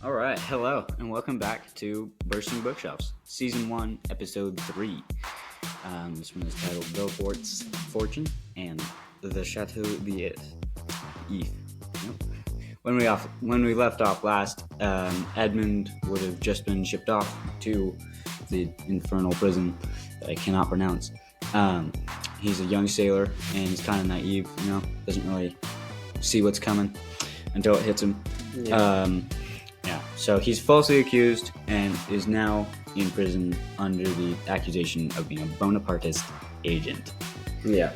All right, hello, and welcome back to Bursting Bookshelves, Season 1, Episode 3. This one is titled Villefort's Fortune and the Chateau d'If. When we left off last, Edmund would have just been shipped off to the infernal prison that I cannot pronounce. He's a young sailor, and he's kind of naive, doesn't really see what's coming until it hits him. So he's falsely accused and is now in prison under the accusation of being a Bonapartist agent. Yeah.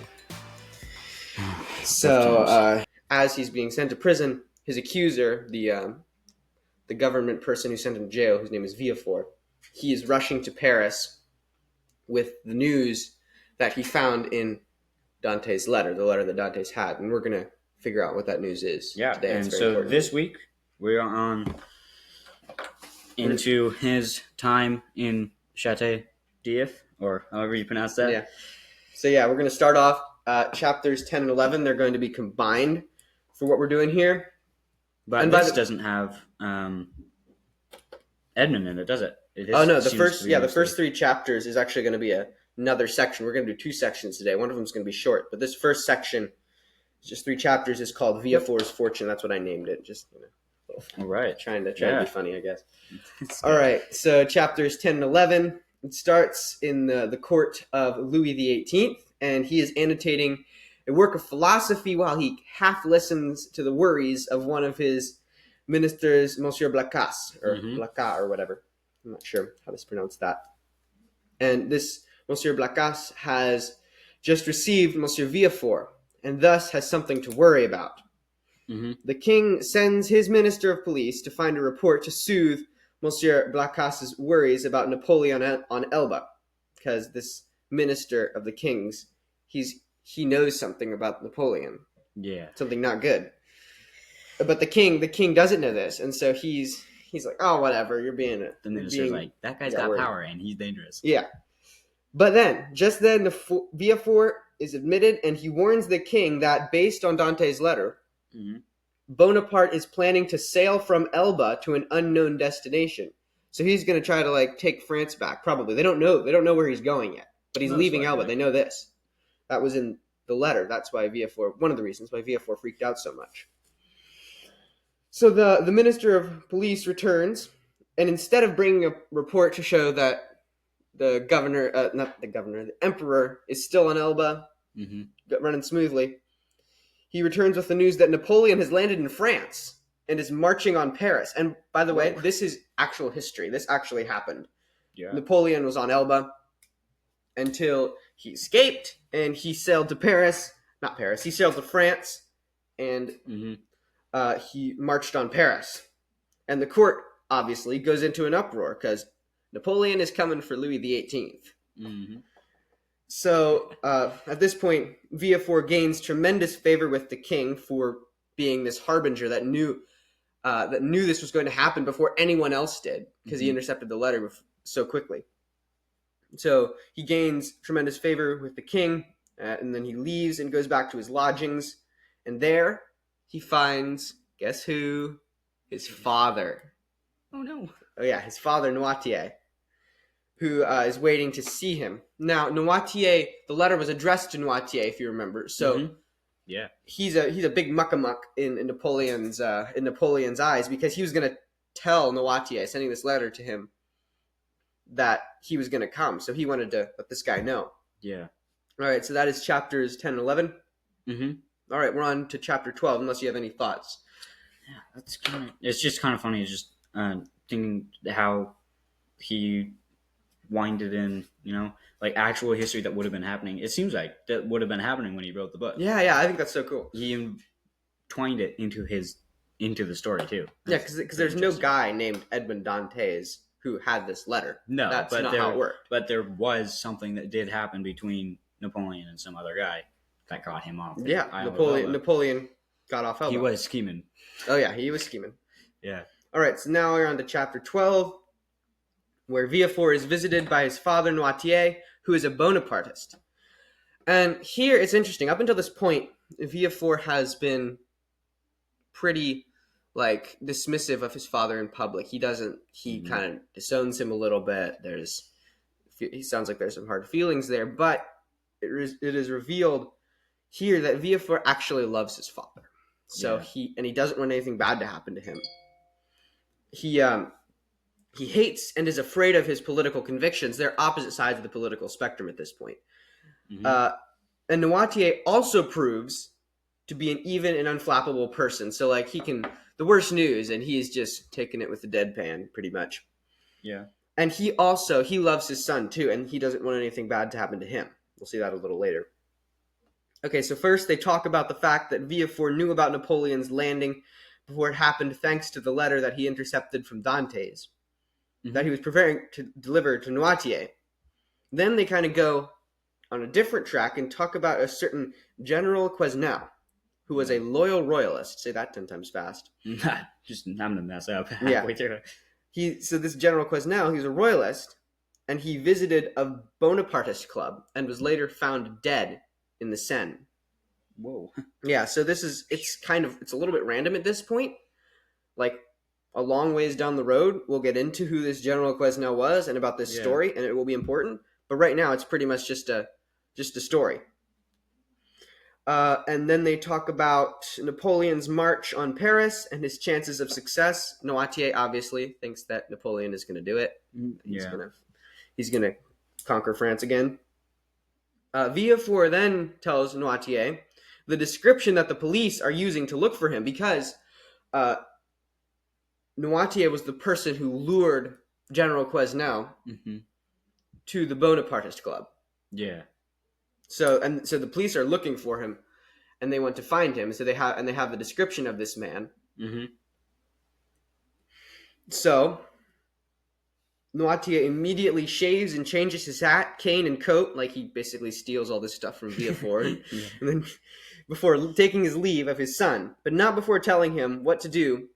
So, as he's being sent to prison, his accuser, the government person who sent him to jail, whose name is Villefort, he is rushing to Paris with the news that he found in Dante's letter, the letter that Dante's had, and we're going to figure out what that news is. Yeah, today. and so this week we are on into his time in Chateau d'If, or however you pronounce that. Yeah. So we're going to start off chapters 10 and 11. They're going to be combined for what we're doing here. But this doesn't have Edmund in it, does it? The first three chapters is actually going to be another section. We're going to do two sections today. One of them is going to be short, but this first section, just 3 chapters, is called Villefort's Fortune. That's what I named it. Just all right, trying to be funny, I guess. All right, so chapters 10 and 11. It starts in the court of Louis XVIII, and he is annotating a work of philosophy while he half listens to the worries of one of his ministers, Monsieur Blacas, or Blacas, or whatever. I'm not sure how to pronounce that. And this Monsieur Blacas has just received Monsieur Villefort, and thus has something to worry about. The king sends his minister of police to find a report to soothe Monsieur Blacas's worries about Napoleon on Elba, because this minister of the king's, he knows something about Napoleon. Yeah, something not good. But the king doesn't know this, and so he's like, oh, whatever, you're being. The minister's like, that guy's got power and he's dangerous. Yeah, but just then, Villefort is admitted, and he warns the king that based on Dante's letter, Bonaparte is planning to sail from Elba to an unknown destination. So he's going to try to take France back. Probably they don't know where he's going yet, but he's leaving Elba. They know this. That was in the letter. That's why one of the reasons why Villefort freaked out so much. So the minister of police returns, and instead of bringing a report to show that the emperor is still on Elba, running smoothly, he returns with the news that Napoleon has landed in France and is marching on Paris. And by the way, this is actual history. This actually happened. Yeah. Napoleon was on Elba until he escaped, and he sailed to Paris. Not Paris. He sailed to France, and he marched on Paris. And the court, obviously, goes into an uproar because Napoleon is coming for Louis XVIII. So at this point, Villefort gains tremendous favor with the king for being this harbinger that knew this was going to happen before anyone else did, because he intercepted the letter so quickly. So he gains tremendous favor with the king, and then he leaves and goes back to his lodgings, and there he finds, guess who? His father. Oh no! Oh yeah, his father Noirtier, who is waiting to see him. Now, Noirtier, the letter was addressed to Noirtier, if you remember. So, he's a big muckamuck in Napoleon's eyes, because he was going to tell Noirtier, sending this letter to him, that he was going to come. So he wanted to let this guy know. Yeah. All right. So that is chapters 10 and 11. All right, we're on to chapter 12. Unless you have any thoughts. Yeah, it's just kind of funny. Just thinking how he winded in, actual history that would have been happening. It seems like that would have been happening when he wrote the book. Yeah, I think that's so cool. He entwined it into the story too. Because there's no guy named Edmond Dantes who had this letter. No, that's not how it worked. But there was something that did happen between Napoleon and some other guy that got him off. Yeah, Napoleon got off Elba. He was scheming. Oh yeah, he was scheming. Yeah. All right, so now we're on to chapter 12. Where Villefort is visited by his father Noirtier, who is a Bonapartist. And here it's interesting. Up until this point, Villefort has been pretty like dismissive of his father in public. He doesn't. He kind of disowns him a little bit. He sounds like there's some hard feelings there, but it is revealed here that Villefort actually loves his father. So he doesn't want anything bad to happen to him. He hates and is afraid of his political convictions. They're opposite sides of the political spectrum at this point. And Noirtier also proves to be an even and unflappable person. So like he can the worst news, and he's just taking it with a deadpan, pretty much. Yeah. And he loves his son too, and he doesn't want anything bad to happen to him. We'll see that a little later. Okay, so first they talk about the fact that Villefort knew about Napoleon's landing before it happened, thanks to the letter that he intercepted from Dantes that he was preparing to deliver to Noirtier. Then they kind of go on a different track and talk about a certain General Quesnel, who was a loyal royalist. Say that 10 times fast. Just I'm gonna mess up halfway through. So this General Quesnel, he's a royalist, and he visited a Bonapartist club and was later found dead in the Seine. Whoa. Yeah, so it's a little bit random at this point. Like a long ways down the road, we'll get into who this General Quesnel was and about this story, and it will be important. But right now, it's pretty much just a story. And then they talk about Napoleon's march on Paris and his chances of success. Noirtier obviously thinks that Napoleon is going to do it. He's going to conquer France again. Villefort then tells Noirtier the description that the police are using to look for him, because Noirtier was the person who lured General Quesnel to the Bonapartist club. Yeah. So the police are looking for him, and they want to find him. So they have the description of this man. So Noirtier immediately shaves and changes his hat, cane, and coat, like he basically steals all this stuff from Villefort, and then before taking his leave of his son, but not before telling him what to do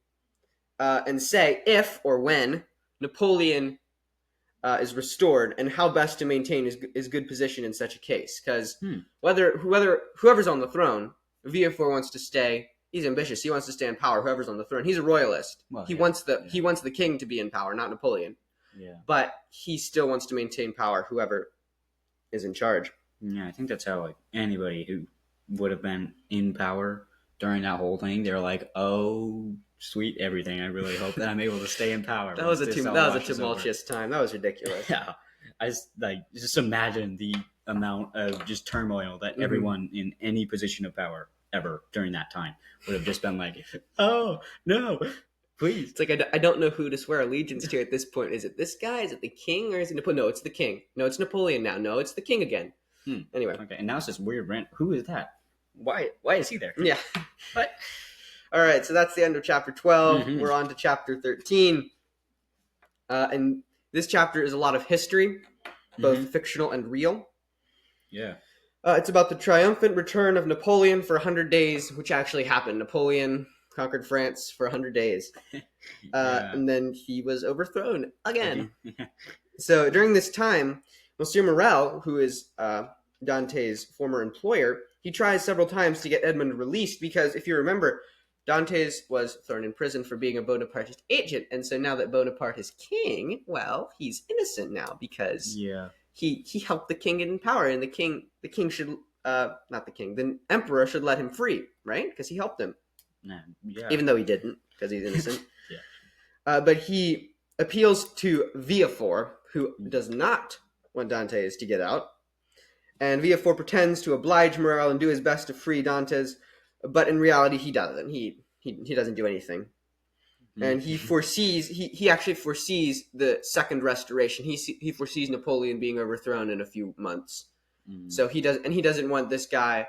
and say if or when Napoleon is restored, and how best to maintain his good position in such a case. Because whoever's on the throne, Villefort wants to stay. He's ambitious. He wants to stay in power. Whoever's on the throne, he's a royalist. He wants the king to be in power, not Napoleon. Yeah. But he still wants to maintain power. Whoever is in charge. Yeah, I think that's how like anybody who would have been in power during that whole thing, they're like, oh. Sweet everything. I really hope that I'm able to stay in power. That was a tumultuous time. That was ridiculous. Yeah, I just imagine the amount of just turmoil that everyone in any position of power ever during that time would have just been like, oh no, please. It's like I don't know who to swear allegiance to at this point. Is it this guy? Is it the king? Or is it Napoleon? No, it's the king. No, it's Napoleon now. No, it's the king again. Anyway. Okay, and now it's this weird rant. Who is that? Why is he there? Yeah. What? All right, so that's the end of chapter 12. We're on to chapter 13. And this chapter is a lot of history, both fictional and real. Yeah. It's about the triumphant return of Napoleon for 100 days, which actually happened. Napoleon conquered France for 100 days. And then he was overthrown again. So during this time, Monsieur Morel, who is Dante's former employer, he tries several times to get Edmund released because, if you remember, Dantes was thrown in prison for being a Bonapartist agent, and so now that Bonaparte is king, well, he's innocent now because he helped the king get in power, and the king should the emperor should let him free, right? Because he helped him, even though he didn't, because he's innocent. But he appeals to Villefort, who does not want Dantes to get out, and Villefort pretends to oblige Morel and do his best to free Dantes. But in reality, he doesn't. He doesn't do anything, and he actually foresees the second restoration. He foresees Napoleon being overthrown in a few months. So he doesn't want this guy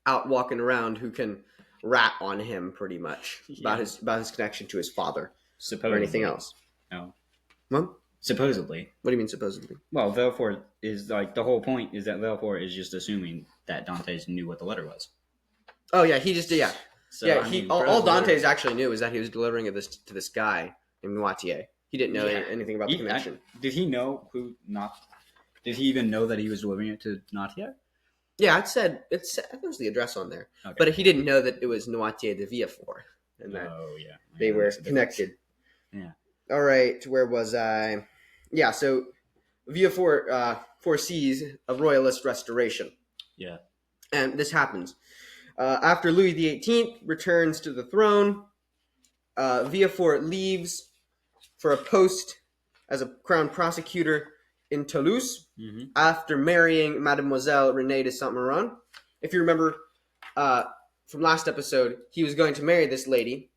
out walking around who can rat on him pretty much about his connection to his father or anything else. No. What? Supposedly. What do you mean supposedly? Well, Villefort is like the whole point is that Villefort is just assuming that Dantes knew what the letter was. Oh yeah, he just yeah. So, yeah, I mean, all Dantes actually knew is that he was delivering this to this guy named Noirtier. He didn't know anything about the connection. Did he know Did he even know that he was delivering it to Noirtier? Yeah, it said there was the address on there, okay. But he didn't know that it was Noirtier de Villefort. and that yeah. they were connected. Yeah. All right, where was I? Yeah, so Villefort foresees a royalist restoration. Yeah. And this happens. After Louis XVIII returns to the throne, Villefort leaves for a post as a crown prosecutor in Toulouse after marrying Mademoiselle Renée de Saint-Méran. If you remember from last episode, he was going to marry this lady,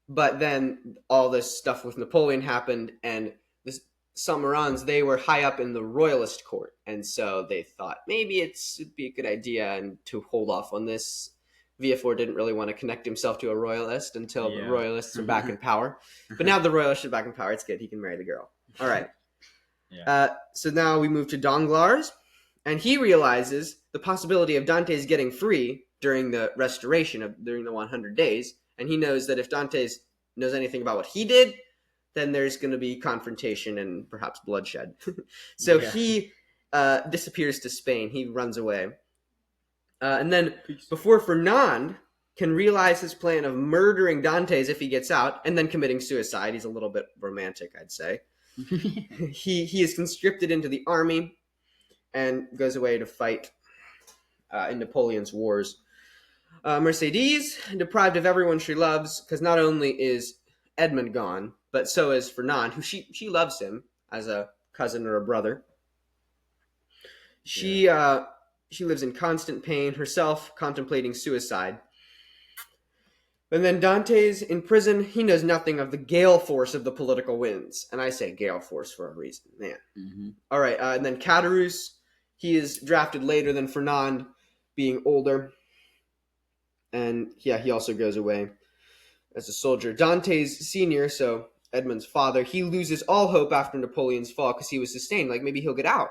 but then all this stuff with Napoleon happened, and the Saint-Mérans, they were high up in the royalist court, and so they thought maybe it'd be a good idea and to hold off on this. Villefort didn't really want to connect himself to a royalist until the royalists are back in power. But now the royalists are back in power. It's good. He can marry the girl. All right. So now we move to Danglars, and he realizes the possibility of Dante's getting free during the restoration during the 100 days. And he knows that if Dante's knows anything about what he did, then there's going to be confrontation and perhaps bloodshed. So he disappears to Spain. He runs away. And then before Fernand can realize his plan of murdering Dante's if he gets out and then committing suicide, he's a little bit romantic, I'd say. He is conscripted into the army and goes away to fight in Napoleon's wars. Mercedes, deprived of everyone she loves, because not only is Edmund gone, but so is Fernand, who she loves him as a cousin or a brother. She lives in constant pain, herself contemplating suicide. And then Dante's in prison. He knows nothing of the gale force of the political winds. And I say gale force for a reason, man. All right, and then Caderousse, he is drafted later than Fernand, being older. And yeah, he also goes away as a soldier. Dante's senior, so Edmund's father, he loses all hope after Napoleon's fall because he was sustained. Like maybe he'll get out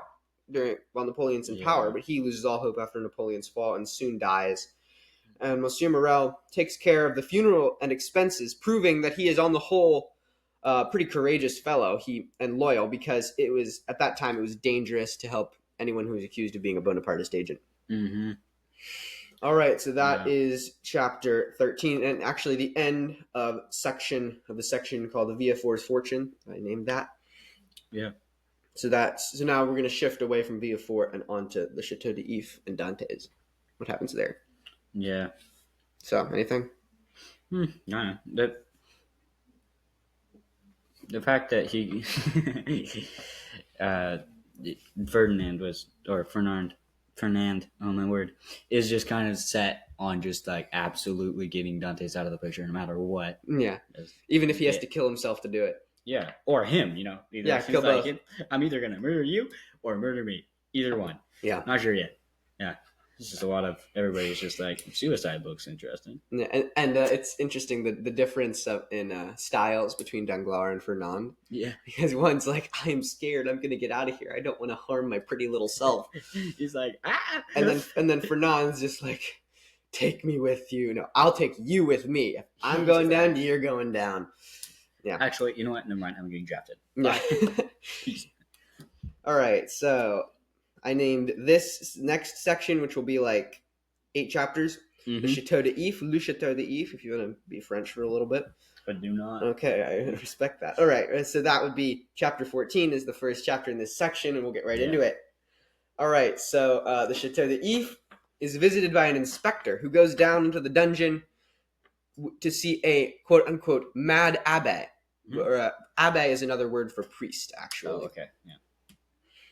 while Napoleon's in power, but he loses all hope after Napoleon's fall and soon dies. And Monsieur Morel takes care of the funeral and expenses, proving that he is on the whole pretty courageous fellow and loyal, because it was at that time it was dangerous to help anyone who was accused of being a Bonapartist agent. All right, so that is chapter 13, and actually the end of the section called the Villefort's Fortune. I named that. Yeah. So now we're going to shift away from Villefort and onto the Chateau d'If and Dante's. What happens there? Yeah. So, anything? No. The fact that he Fernand, oh my word, is just kind of set on just like absolutely getting Dante's out of the picture no matter what. Yeah. Even if he has to kill himself to do it. Yeah. Or him, kill both. I'm either going to murder you or murder me. Either one. Yeah. Not sure yet. Yeah. It's just a lot of everybody's just like suicide books interesting. Yeah, and it's interesting the difference in styles between Danglars and Fernand. Yeah, because one's like, I'm scared, I'm gonna get out of here, I don't want to harm my pretty little self. He's like, and then Fernand's just like, take me with you. No, I'll take you with me. If I'm going down, you're going down. Yeah. Actually, you know what? Never mind. I'm getting drafted. Yeah. All right, so I named this next section, which will be like 8 chapters, the Chateau d'If, Le Chateau d'If, if you want to be French for a little bit. I do not. Okay, I respect that. All right, so that would be chapter 14 is the first chapter in this section, and we'll get right into it. All right, so the Chateau d'If is visited by an inspector who goes down into the dungeon to see a quote-unquote mad abbé. Or abbé is another word for priest, actually. Oh, okay, yeah.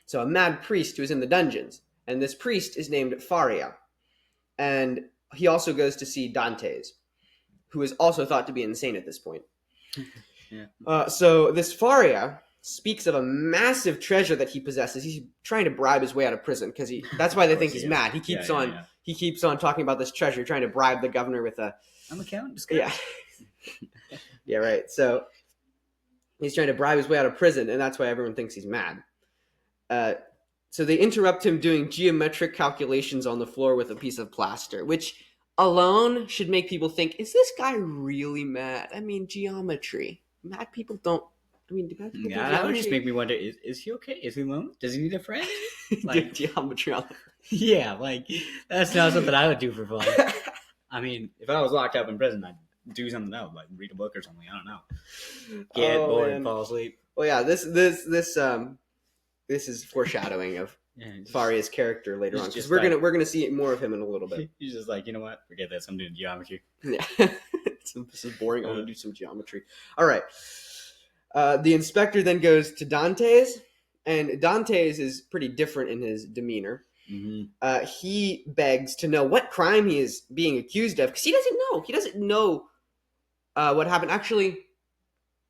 So a mad priest who is in the dungeons. And this priest is named Faria. And he also goes to see Dante's, who is also thought to be insane at this point. So this Faria speaks of a massive treasure that he possesses. He's trying to bribe his way out of prison because that's why they think he's mad. He keeps he keeps on talking about this treasure, trying to bribe the governor with I'm a count. Yeah. Yeah, right. So he's trying to bribe his way out of prison, and that's why everyone thinks he's mad. So they interrupt him doing geometric calculations on the floor with a piece of plaster, which alone should make people think, is this guy really mad? I mean, geometry. Mad people don't... I mean, do mad people do geometry? That would just make me wonder, is he okay? Is he alone? Does he need a friend? Like, geometry on the... Yeah, like, that's not something I would do for fun. I mean, if I was locked up in prison, I'd do something else, like read a book or something. I don't know. Get bored and fall asleep. Well, yeah, this is foreshadowing of Faria's character later on, because we're gonna see more of him in a little bit. He's just like, you know what? Forget this. I'm doing geometry. Yeah, this is boring. I want to do some geometry. All right. The inspector then goes to Dante's, and Dante's is pretty different in his demeanor. Mm-hmm. He begs to know what crime he is being accused of, because he doesn't know. He doesn't know what happened. Actually,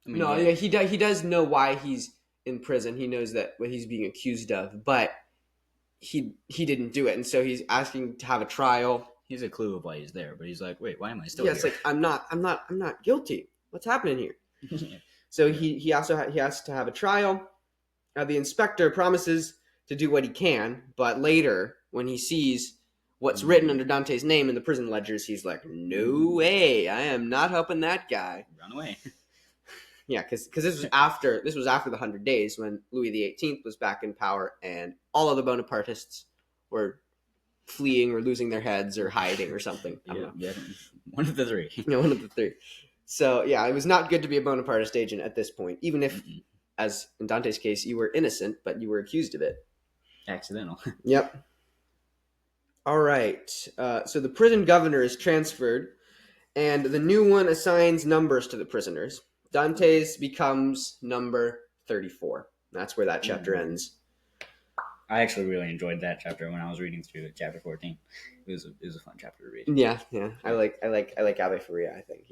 he does know why he's in prison. He knows that what he's being accused of, but he didn't do it, and so he's asking to have a trial. He has a clue of why he's there, but he's like, wait, why am I still here? It's like I'm not guilty. What's happening here? Yeah. So he has to have a trial. The inspector promises to do what he can, but later when he sees what's written under Dante's name in the prison ledgers, he's like, no way, I am not helping that guy. Run away. Yeah, because this was after the 100 Days, when Louis XVIII was back in power, and all of the Bonapartists were fleeing or losing their heads or hiding or something. I don't know. Yeah, one of the three. One of the three. So yeah, it was not good to be a Bonapartist agent at this point, even if, as in Dante's case, you were innocent, but you were accused of it. Accidental. Yep. All right. So the prison governor is transferred, and the new one assigns numbers to the prisoners. Dante's becomes number 34. That's where that chapter ends. I actually really enjoyed that chapter when I was reading through chapter 14. It was a fun chapter to read. Yeah. I like Abbe Faria. I think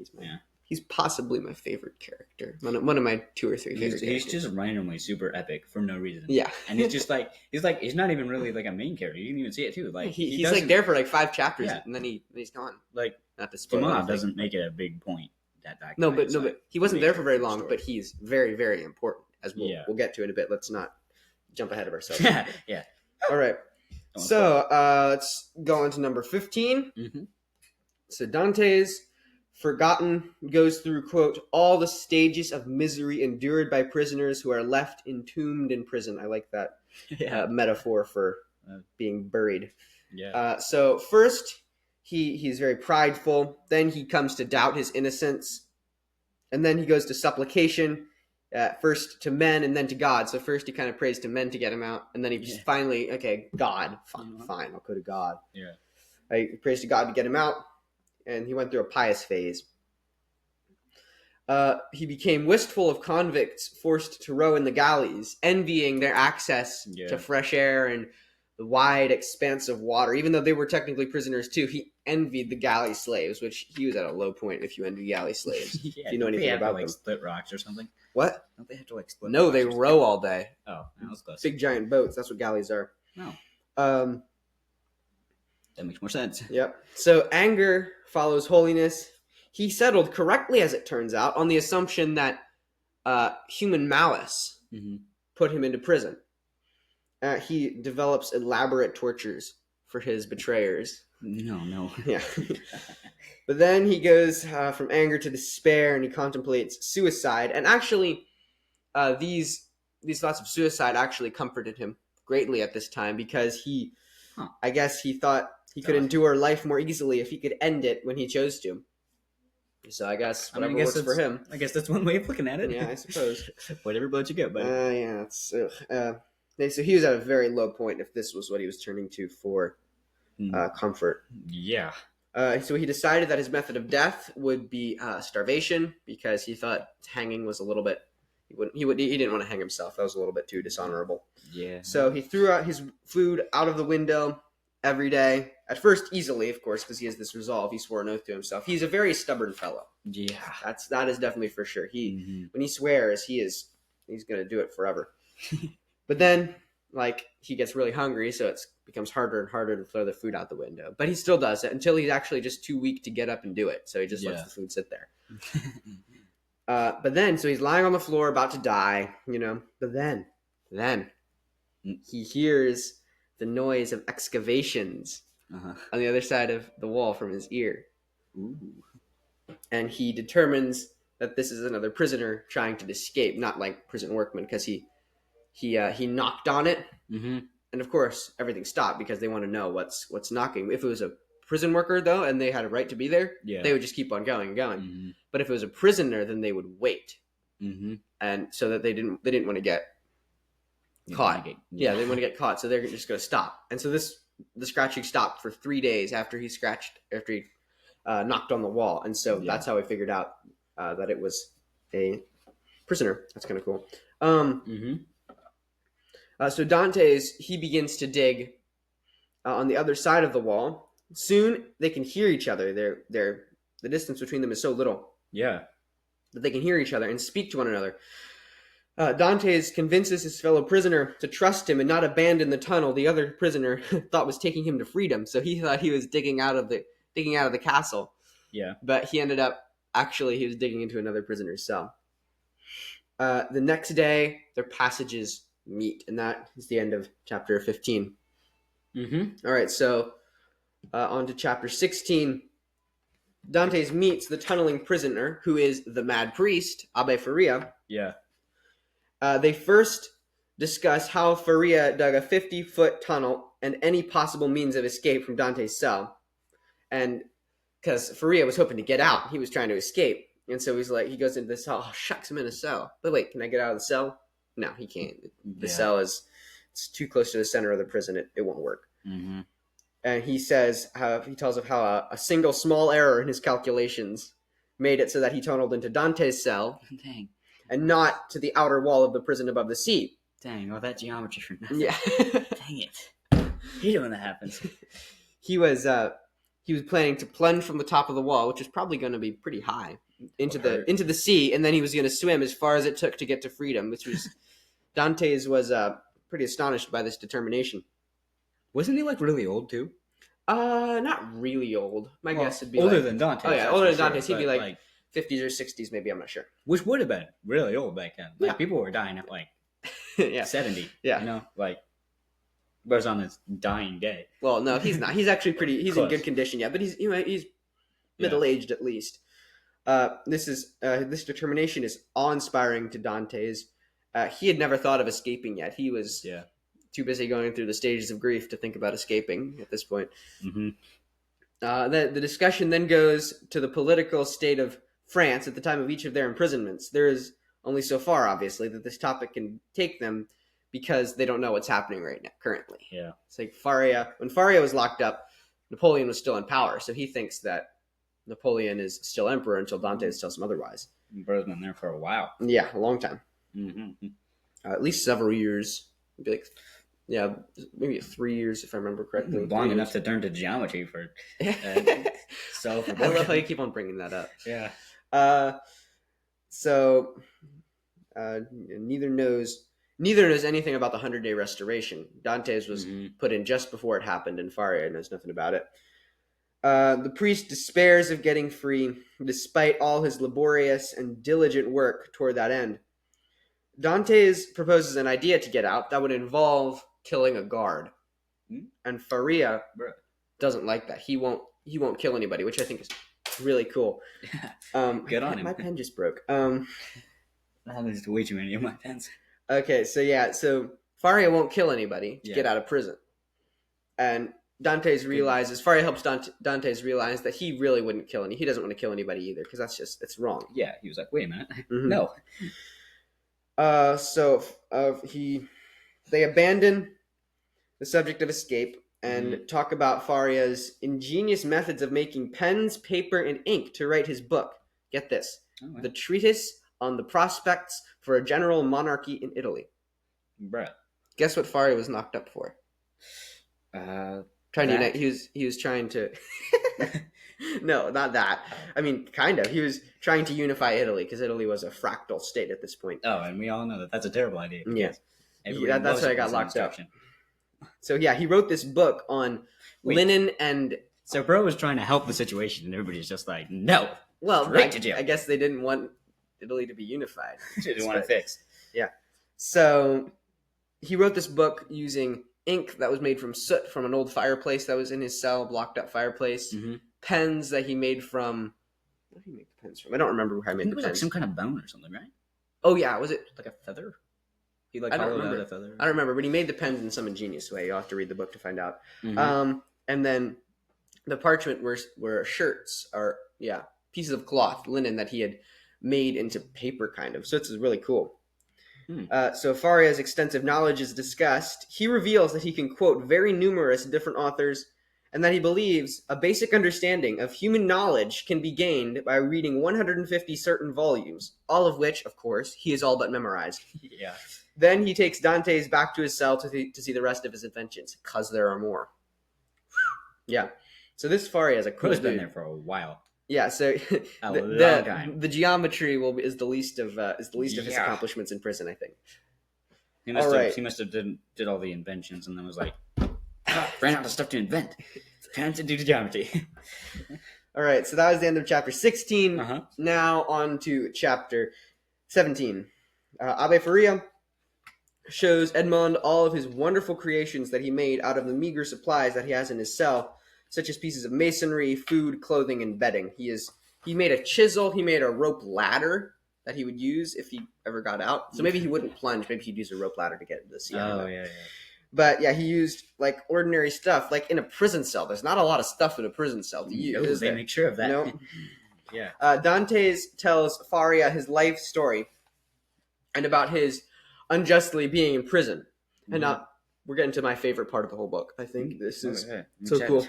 he's possibly my favorite character. One of my 2 or 3 favorite characters. He's just randomly super epic for no reason. Yeah. And he's just like he's not even really like a main character. You can even see it too. Like he's like there for like 5 chapters, and then he's gone. Like, not to spoil anything, doesn't make it a big point. But he wasn't there for very long. But he's very, very important, as we'll get to in a bit. Let's not jump ahead of ourselves. Yeah. All right. So let's go on to number 15. Mm-hmm. So Dante's Forgotten goes through, quote, all the stages of misery endured by prisoners who are left entombed in prison. I like that metaphor for being buried. Yeah. So first, he's very prideful. Then he comes to doubt his innocence. And then he goes to supplication, first to men and then to God. So first he kind of prays to men to get him out. And then he just finally, okay, God, fine, I'll go to God. Yeah. He prays to God to get him out. And he went through a pious phase. He became wistful of convicts forced to row in the galleys, envying their access to fresh air and the wide expanse of water. Even though they were technically prisoners too, he envied the galley slaves, which he was at a low point if you envy galley slaves. If you know anything about them. Split rocks or something. What? Don't they have to split? No, they row all day. Oh, that was close. Big giant boats. That's what galleys are. No. That makes more sense. Yep. So anger follows holiness. He settled correctly, as it turns out, on the assumption that human malice put him into prison. He develops elaborate tortures for his betrayers. No. Yeah. But then he goes from anger to despair, and he contemplates suicide. And actually, these thoughts of suicide actually comforted him greatly at this time, because I guess he thought he could endure life more easily if he could end it when he chose to. So I guess whatever works for him. I guess that's one way of looking at it. Yeah, I suppose. Whatever boat you get, buddy. So he was at a very low point if this was what he was turning to for comfort. Yeah. So he decided that his method of death would be starvation, because he thought hanging was a little bit. He didn't want to hang himself. That was a little bit too dishonorable. Yeah. So he threw out his food out of the window every day. At first, easily, of course, because he has this resolve. He swore an oath to himself. He's a very stubborn fellow. Yeah. That is definitely for sure. When he swears, he's going to do it forever. But then, he gets really hungry, so it becomes harder and harder to throw the food out the window. But he still does it until he's actually just too weak to get up and do it. So he just lets the food sit there. But then, so he's lying on the floor about to die, But then he hears the noise of excavations on the other side of the wall from his ear. Ooh. And he determines that this is another prisoner trying to escape, not like prison workmen, because he knocked on it. And of course, everything stopped because they want to know what's knocking. If it was a prison worker though, and they had a right to be there, Yeah. they would just keep on going and going. Mm-hmm. But if it was a prisoner, then they would wait, Mm-hmm. and so that they didn't want to get caught. They didn't want to get caught, so they're just going to stop. And so the scratching stopped for 3 days after he knocked on the wall, and so that's how we figured out that it was a prisoner. That's kind of cool. So he begins to dig on the other side of the wall. Soon they can hear each other. The distance between them is so little. Yeah. That they can hear each other and speak to one another. Dantes convinces his fellow prisoner to trust him and not abandon the tunnel the other prisoner thought was taking him to freedom. So he thought he was digging out of the castle. Yeah. But he ended up he was digging into another prisoner's cell. The next day, their passages meet, and that is the end of chapter 15. Mm-hmm. All right, so on to chapter 16. Dantes meets the tunneling prisoner, who is the mad priest, Abbe Faria. Yeah. They first discuss how Faria dug a 50-foot tunnel and any possible means of escape from Dante's cell. And because Faria was hoping to get out, he was trying to escape. And so he goes into the cell. Oh, shucks, I'm in a cell. But wait, can I get out of the cell? No, he can't. The cell it's too close to the center of the prison. It won't work. Mm-hmm. And he tells of how a single small error in his calculations made it so that he tunneled into Dante's cell. Dang. And not to the outer wall of the prison above the sea. Dang, all that geometry for nothing. Yeah. Dang it. I hate when that happens. He was planning to plunge from the top of the wall, which is probably going to be pretty high, into the sea, and then he was going to swim as far as it took to get to freedom, which was Dantes was pretty astonished by this determination. Wasn't he really old too? Not really old. My guess would be older than Dantes. Oh yeah, older than Dantes. He'd be like 50s or 60s, maybe. I'm not sure. Which would have been really old back then. People were dying at 70. Yeah. Was on his dying day. Well, no, he's not. He's actually he's in good condition, but he's middle-aged at least. This determination is awe-inspiring to Dantes. He had never thought of escaping yet. He was too busy going through the stages of grief to think about escaping at this point. Mm-hmm. The discussion then goes to the political state of France at the time of each of their imprisonments. There is only so far, obviously, that this topic can take them because they don't know what's happening right now, currently. Yeah. It's like when Faria was locked up, Napoleon was still in power, so he thinks that Napoleon is still emperor until Dantes tells him otherwise. Bro's been there for a while. Yeah, a long time. Mm-hmm. At least several years. Maybe maybe 3 years if I remember correctly. Long enough to turn to geometry for I love how you keep on bringing that up. Yeah. Neither knows anything about the 100-day restoration. Dantes was put in just before it happened, and Faria knows nothing about it. The priest despairs of getting free, despite all his laborious and diligent work toward that end. Dantes proposes an idea to get out that would involve killing a guard, and Faria doesn't like that. He won't kill anybody, which I think is really cool. Good on him. My pen just broke. There's way too many of my pens. Okay, so Faria won't kill anybody to get out of prison, and Faria helps Dantes realize that he really wouldn't kill he doesn't want to kill anybody either, because it's wrong. Yeah, he was like, wait a minute, Mm-hmm. No. They abandon the subject of escape and talk about Faria's ingenious methods of making pens, paper, and ink to write his book. Get this. Oh, The Treatise on the Prospects for a General Monarchy in Italy. Bruh. Guess what Faria was knocked up for? Trying to unite. He was trying to... No, not that. I mean, kind of. He was trying to unify Italy, because Italy was a fractal state at this point. Oh, and we all know that that's a terrible idea. Yeah. That's why I got locked up. So yeah, he wrote this book on linen and... So Bro was trying to help the situation, and everybody's just like, no. Well, right to jail. I guess they didn't want Italy to be unified. They didn't want to fix. Yeah. So he wrote this book using ink that was made from soot from an old fireplace that was in his cell, blocked up fireplace. Mm-hmm. Pens that he made from... What did he make the pens from? I don't remember where I made the pens. It was some kind of bone or something, right? Oh, yeah. Was it... Like a feather? He I don't remember. a feather? I don't rememll remember, but he made the pens in some ingenious way. You'll have to read the book to find out. Mm-hmm. And then The parchment were shirts, or pieces of cloth, linen that he had made into paper, kind of. So this is really cool. So Faria's extensive knowledge is discussed. He reveals that he can quote very numerous different authors, and that he believes a basic understanding of human knowledge can be gained by reading 150 certain volumes, all of which, of course, he has all but memorized. Yeah. Then he takes Dante's back to his cell to see the rest of his inventions, because there are more. Yeah. So this Faria is a cool He's been dude. there for a while. Yeah, so the geometry is the least of his accomplishments in prison, I think. He must have did all the inventions and then was like, ran out of stuff to invent. Time to do the geometry. All right, so that was the end of chapter 16. Uh-huh. Now on to chapter 17. Abbe Faria shows Edmond all of his wonderful creations that he made out of the meager supplies that he has in his cell, such as pieces of masonry, food, clothing, and bedding. He made a chisel. He made a rope ladder that he would use if he ever got out. So maybe he wouldn't plunge. Maybe he'd use a rope ladder to get into the sea. Yeah. But yeah, he used like ordinary stuff, like in a prison cell. There's not a lot of stuff in a prison cell to use. They make sure of that. No. Yeah. Dantes tells Faria his life story and about his unjustly being in prison. Mm-hmm. And now we're getting to my favorite part of the whole book. I think this is so cool.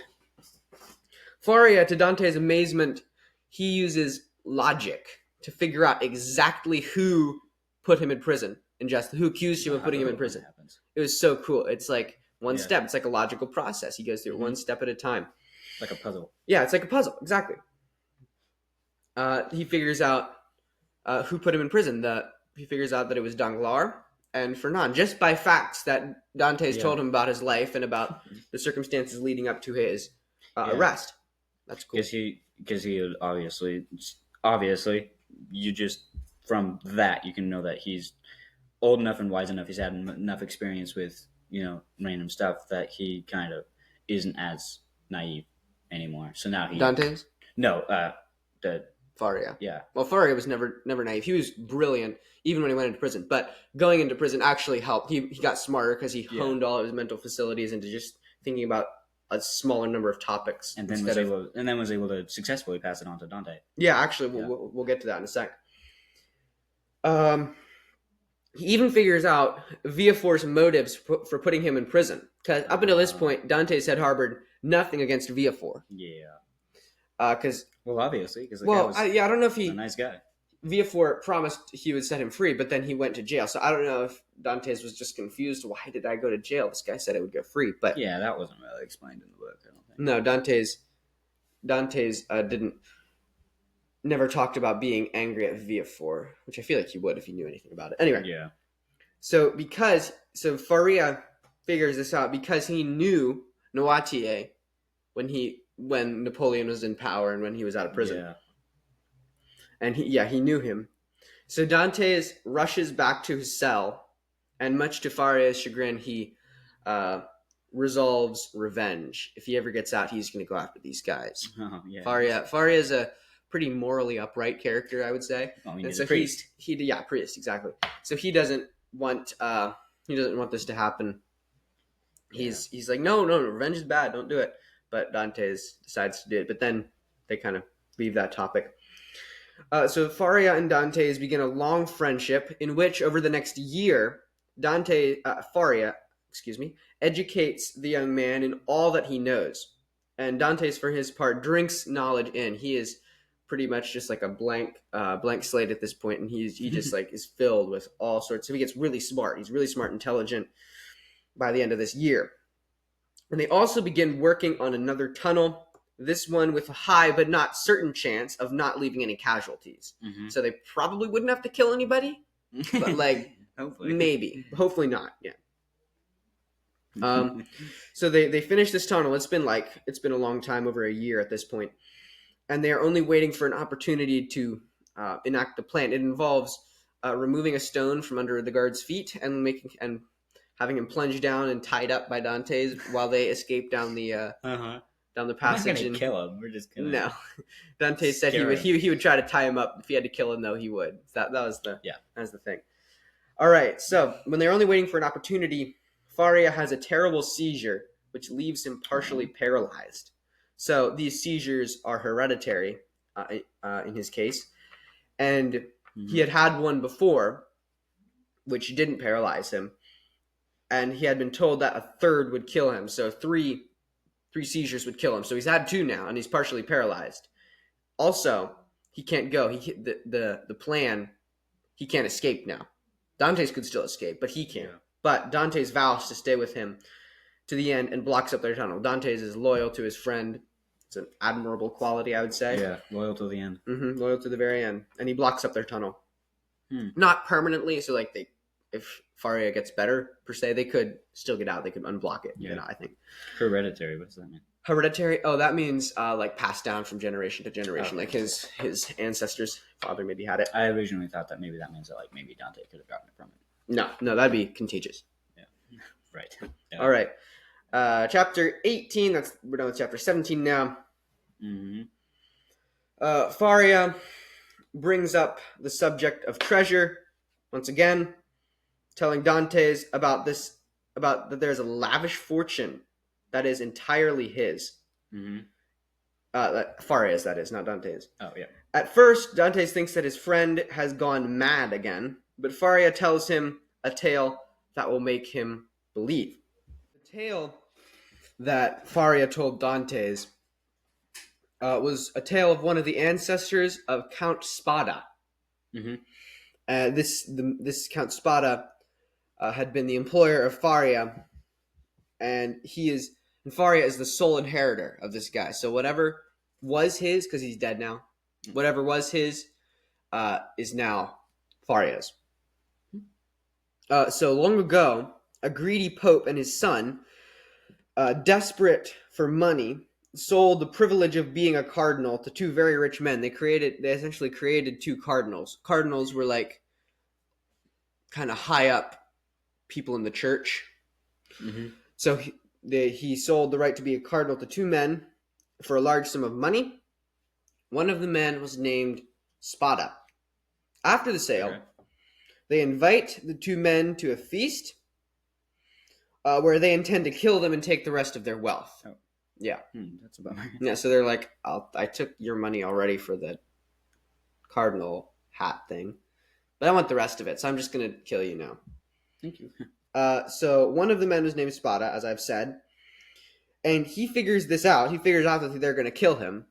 Faria, to Dante's amazement, he uses logic to figure out exactly who put him in prison, who accused him of putting him in prison. It was so cool. It's like one step. It's like a logical process. He goes through it one step at a time. Like a puzzle. Yeah, it's like a puzzle. Exactly. He figures out who put him in prison. He figures out that it was Danglars and Fernand, just by facts that Dantes told him about his life and about the circumstances leading up to his arrest. That's cool. Because he obviously, you just, from that, you can know that he's old enough and wise enough. He's had enough experience with, random stuff that he kind of isn't as naive anymore. So now Dantes? No, Faria. Yeah. Well, Faria was never naive. He was brilliant, even when he went into prison. But going into prison actually helped. He got smarter because he honed all of his mental facilities into just thinking about a smaller number of topics, and then was able to successfully pass it on to Dante. Yeah, actually, we'll get to that in a sec. He even figures out Villefort's motives for putting him in prison, because up until this point, Dantes had harbored nothing against Villefort. Yeah. Obviously, because I don't know if a nice guy. Villefort promised he would set him free, but then he went to jail. So I don't know if Dantes was just confused. Why did I go to jail? This guy said I would go free, but yeah, that wasn't really explained in the book. I don't think. No, Dantes never talked about being angry at Villefort, which I feel like he would if he knew anything about it. Anyway, yeah. So Faria figures this out because he knew Noirtier when Napoleon was in power and when he was out of prison. Yeah. And he knew him. So Dantes rushes back to his cell, and much to Faria's chagrin, he resolves revenge. If he ever gets out, he's going to go after these guys. Oh, yeah. Faria is a pretty morally upright character, I would say. He's a priest. Priest, exactly. So he doesn't want this to happen. He's like, no, revenge is bad, don't do it. But Dantes decides to do it. But then they kind of leave that topic. So Faria and Dantes begin a long friendship in which, over the next year, Faria educates the young man in all that he knows. And Dantes, for his part, drinks knowledge in. He is pretty much just like a blank slate at this point, and he just like is filled with all sorts. So he gets really smart. He's really smart, intelligent by the end of this year. And they also begin working on another tunnel, this one with a high but not certain chance of not leaving any casualties. Mm-hmm. So they probably wouldn't have to kill anybody, but like maybe. Hopefully not, yeah. So they finish this tunnel. It's been a long time, over a year at this point. And they are only waiting for an opportunity to enact the plan. It involves removing a stone from under the guard's feet and having him plunged down and tied up by Dantes while they escape down the down the passage. We're not gonna kill him. We're just gonna. No, Dantes said he would try to tie him up if he had to kill him. Though he would. That was the thing. All right. So when they're only waiting for an opportunity, Faria has a terrible seizure which leaves him partially paralyzed. So these seizures are hereditary in his case. And he had one before, which didn't paralyze him. And he had been told that a third would kill him. So three seizures would kill him. So he's had 2 now, and he's partially paralyzed. Also, he can't go. The plan, he can't escape now. Dante's could still escape, but he can't. Yeah. But Dante's vows to stay with him to the end and blocks up their tunnel. Dante's is loyal to his friend. It's an admirable quality, I would say. Yeah, loyal to the end. Loyal to the very end. And he blocks up their tunnel. Not permanently, so like if Faria gets better, per se, they could still get out. They could unblock it. Yeah, I think. Hereditary, what does that mean? Hereditary? Oh, that means like passed down from generation to generation. Like his ancestors' father maybe had it. I originally thought that maybe that means that like maybe Dante could have gotten it from it. No, that'd be contagious. Yeah, right. Yeah. All right. Chapter 18. We're done with chapter 17 now. Faria brings up the subject of treasure once again, telling Dante's about that there's a lavish fortune that is entirely his. Faria's, that is, not Dante's. Oh, yeah. At first, Dante's thinks that his friend has gone mad again, but Faria tells him a tale that will make him believe. The tale that Faria told Dante's was a tale of one of the ancestors of Count Spada. This Count Spada had been the employer of Faria, and Faria is the sole inheritor of this guy. So whatever was his, because he's dead now, whatever was his is now Faria's. So long ago, a greedy pope and his son, desperate for money, sold the privilege of being a cardinal to 2 very rich men. They essentially created 2 cardinals. Cardinals were like kind of high up people in the church. So he sold the right to be a cardinal to 2 men for a large sum of money. One of the men was named Spada. After the sale, they invite the 2 men to a feast where they intend to kill them and take the rest of their wealth. Oh. Yeah. That's about right. Yeah, so they're like, I took your money already for the cardinal hat thing, but I want the rest of it, so I'm just going to kill you now. Thank you. So one of the men was named Spada, as I've said, and he figures this out. He figures out that they're going to kill him,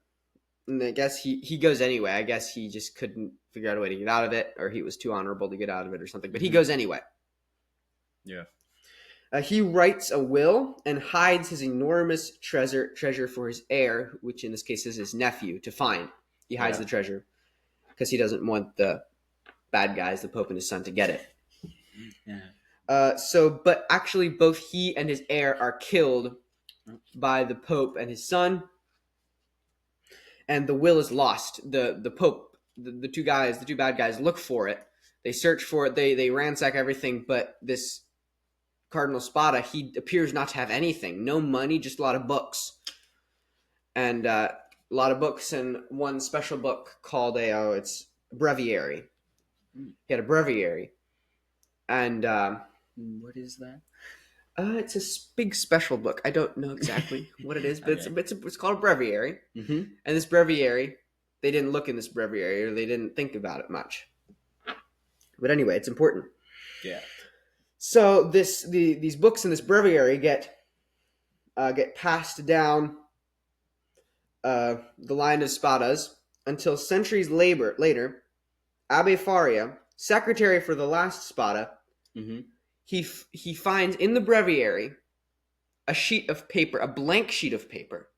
and I guess he goes anyway. I guess he just couldn't figure out a way to get out of it, or he was too honorable to get out of it or something, but he goes anyway. Yeah. He writes a will and hides his enormous treasure for his heir, which in this case is his nephew, to find. He hides the treasure because he doesn't want the bad guys, the Pope and his son, to get it. Yeah. But actually both he and his heir are killed by the Pope and his son, and the will is lost. The Pope, the 2 bad guys look for it. They search for it. They ransack everything, but this Cardinal Spada, he appears not to have anything. No money, just a lot of books. And a lot of books, and one special book called it's a breviary. He had a breviary. And what is that? It's a big special book. I don't know exactly what it is, but it's called a breviary. And this breviary, they didn't look in this breviary, or they didn't think about it much. But anyway, it's important. Yeah. So these books in this breviary get passed down the line of Spadas until centuries later, Abbe Faria, secretary for the last Spada, he finds in the breviary a sheet of paper, a blank sheet of paper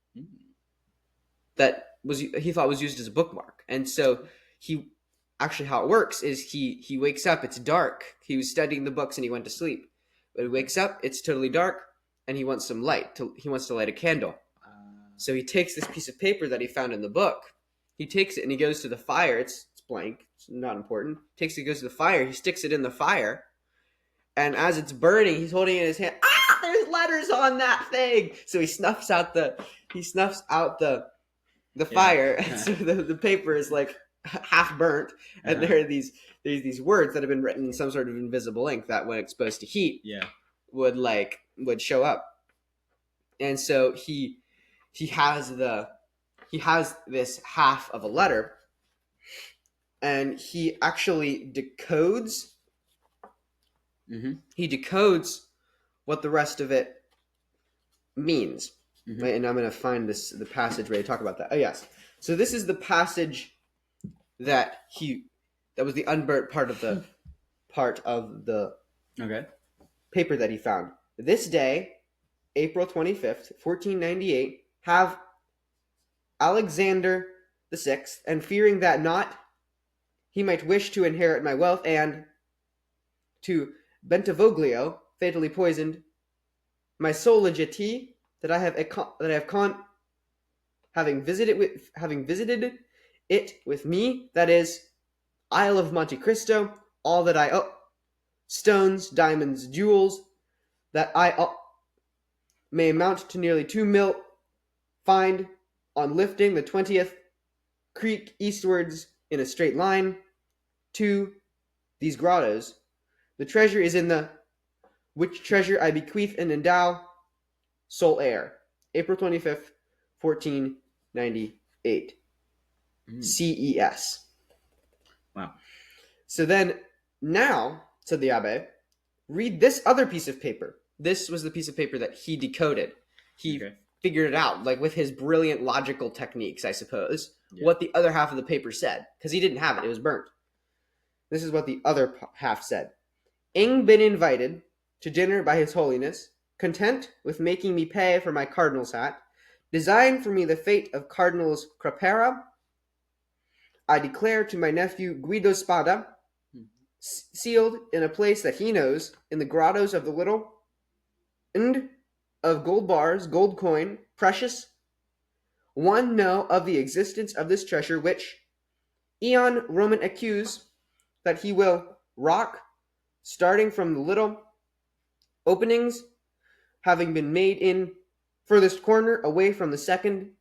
that he thought was used as a bookmark, and so he. Actually, how it works is he wakes up, it's dark. He was studying the books and he went to sleep. But he wakes up, it's totally dark, and he wants some light. He wants to light a candle. So he takes this piece of paper that he found in the book. He takes it and he goes to the fire. It's blank. It's not important. Goes to the fire. He sticks it in the fire. And as it's burning, he's holding it in his hand. There's letters on that thing. So he snuffs out the fire. And so the paper is like half burnt, and there are these words that have been written in some sort of invisible ink that, when exposed to heat, would show up. And so he he has this half of a letter, and he actually decodes. Mm-hmm. He decodes what the rest of it means. Mm-hmm. Right? And I'm going to find the passage where they talk about that. Oh yes. So this is the passage that was the unburnt part of the Okay. paper that he found. This day, April 25th, 1498, have Alexander the Sixth, and fearing that not he might wish to inherit my wealth, and to Bentivoglio, fatally poisoned, my soul legitee, that I have having visited it with me, that is, Isle of Monte Cristo, all that I owe, stones, diamonds, jewels, that I may amount to nearly 2 mil, find on lifting the 20th creek eastwards in a straight line to these grottos. The treasure is in the which treasure I bequeath and endow, sole heir. April 25th, 1498. CES. Wow. So then, now, said the Abbe, read this other piece of paper. This was the piece of paper that he decoded. He figured it out, like with his brilliant logical techniques, I suppose, what the other half of the paper said. Because he didn't have it, it was burnt. This is what the other half said. Ing been invited to dinner by His Holiness, content with making me pay for my cardinal's hat, designed for me the fate of Cardinals Crapera, I declare to my nephew Guido Spada, sealed in a place that he knows, in the grottos of the little end of gold bars, gold coin, precious, one know of the existence of this treasure, which Eon Roman accuse that he will rock, starting from the little openings having been made in furthest corner away from the second,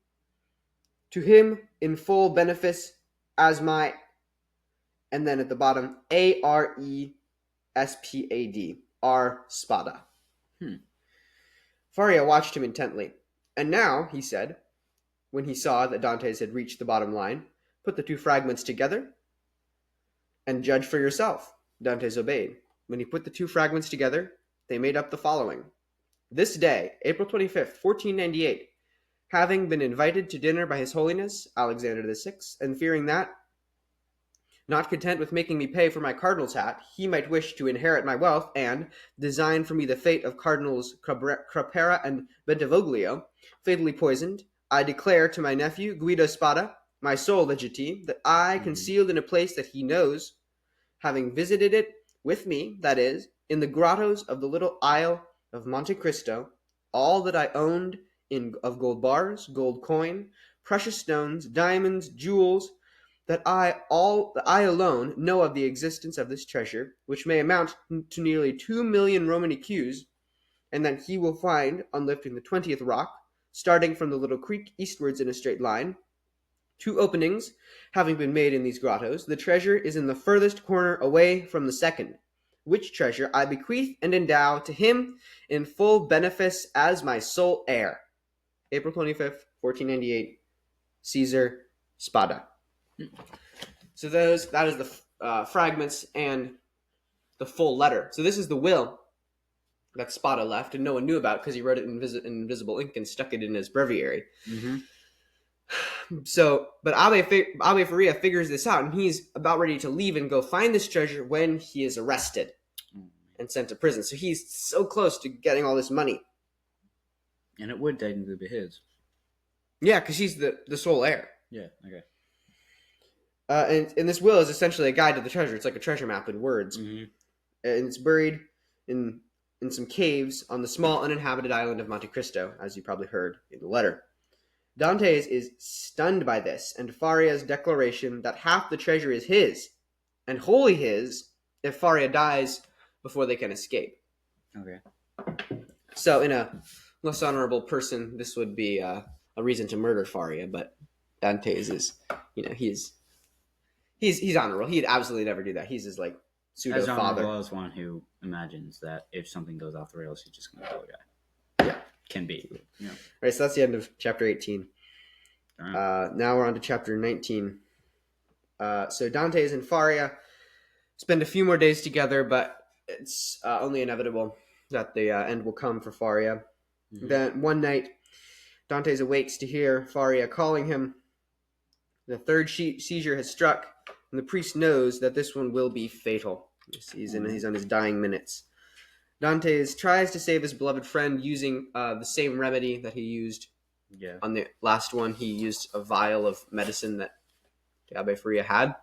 to him in full benefice as my, and then at the bottom, Arespad, R. Spada. Faria watched him intently. And now, he said, when he saw that Dantes had reached the bottom line, put the two fragments together and judge for yourself. Dantes obeyed. When he put the two fragments together, they made up the following. This day, April 25th, 1498, having been invited to dinner by His Holiness, Alexander the Sixth, and fearing that, not content with making me pay for my cardinal's hat, he might wish to inherit my wealth, and design for me the fate of Cardinals Crapera and Bentivoglio, fatally poisoned, I declare to my nephew, Guido Spada, my sole legitee, that I, concealed in a place that he knows, having visited it with me, that is, in the grottos of the little Isle of Monte Cristo, all that I owned of gold bars, gold coin, precious stones, diamonds, jewels, that I alone know of the existence of this treasure, which may amount to nearly 2 million Roman écus, and that he will find, on lifting the 20th rock, starting from the little creek eastwards in a straight line, two openings having been made in these grottos, the treasure is in the furthest corner away from the second, which treasure I bequeath and endow to him in full benefice as my sole heir. April 25th, 1498, Caesar Spada. So that is the fragments and the full letter. So this is the will that Spada left, and no one knew about because he wrote it in invisible ink and stuck it in his breviary. So, but Abbe Faria figures this out, and he's about ready to leave and go find this treasure when he is arrested and sent to prison. So he's so close to getting all this money. And it would technically be his. Yeah, because he's the sole heir. Yeah, okay. And this will is essentially a guide to the treasure. It's like a treasure map in words. Mm-hmm. And it's buried in some caves on the small uninhabited island of Monte Cristo, as you probably heard in the letter. Dantes is stunned by this, and Faria's declaration that half the treasure is his, and wholly his, if Faria dies before they can escape. Okay. So, in a less honorable person, this would be a reason to murder Faria, but Dantes is, he's honorable. He'd absolutely never do that. He's his, like, pseudo-father. As honorable as one who imagines that if something goes off the rails, he's just going to kill a guy. Yeah. can be. Yeah. All right, so that's the end of chapter 18. All right. Now we're on to chapter 19. So Dante's and Faria spend a few more days together, but it's only inevitable that the end will come for Faria. Mhm. Then one night, Dante's awakes to hear Faria calling him. The third seizure has struck, and the priest knows that this one will be fatal. He's on his dying minutes. Dante's tries to save his beloved friend using the same remedy that he used Yeah. on the last one. He used a vial of medicine that the Abbe Faria had.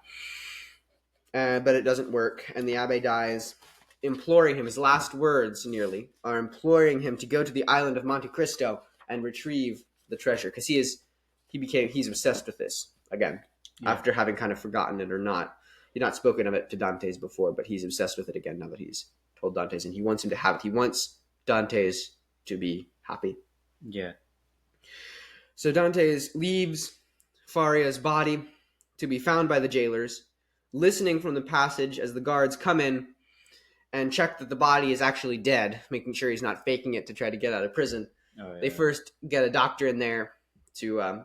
But it doesn't work, and the Abbe dies, imploring him. His last words, nearly, are imploring him to go to the island of Monte Cristo and retrieve the treasure, because he's obsessed with this again, after having kind of forgotten it or not. He'd not spoken of it to Dante's before, but he's obsessed with it again now that he's told Dante's, and he wants him to have it. He wants Dante's to be happy. Yeah. So Dante's leaves Faria's body to be found by the jailers, listening from the passage as the guards come in and check that the body is actually dead, making sure he's not faking it to try to get out of prison. Oh, yeah. They first get a doctor in there to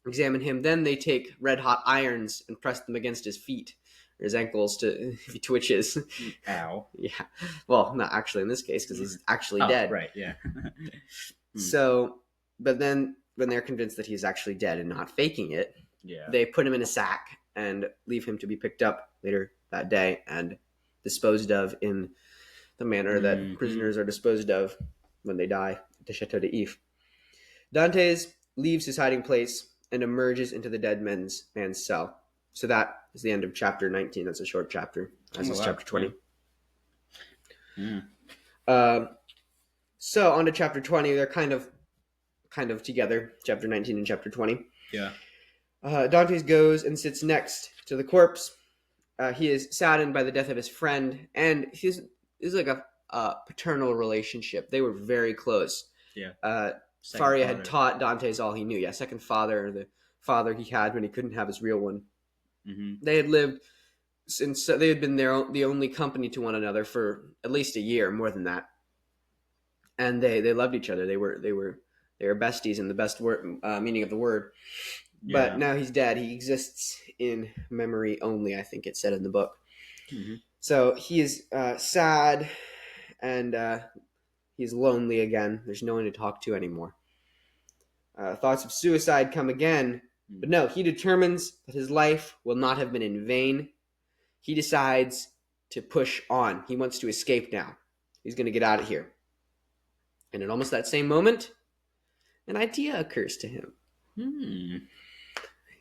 examine him. Then they take red-hot irons and press them against his feet or his ankles if he twitches. Ow. Yeah. Well, not actually in this case, because he's actually dead. Right, yeah. So, but then when they're convinced that he's actually dead and not faking it, they put him in a sack and leave him to be picked up later that day and disposed of in the manner that prisoners are disposed of when they die at the Chateau d'If. Dantes leaves his hiding place and emerges into the dead man's cell. So that is the end of chapter 19. That's a short chapter, as is chapter 20. Yeah. So on to chapter 20. They're kind of together, chapter 19 and chapter 20. Yeah. Dantes goes and sits next to the corpse. He is saddened by the death of his friend, and he's like a paternal relationship. They were very close. Yeah. Faria had taught Dante's all he knew. Yeah, second father, the father he had when he couldn't have his real one. Mm-hmm. They had lived since they had been the only company to one another for at least a year, more than that. And they loved each other. They were besties in the best meaning of the word. Yeah. But now he's dead. He exists in memory only, I think it said in the book. Mm-hmm. So he is sad and he's lonely again. There's no one to talk to anymore. Thoughts of suicide come again. But no, he determines that his life will not have been in vain. He decides to push on. He wants to escape now. He's going to get out of here. And at almost that same moment, an idea occurs to him.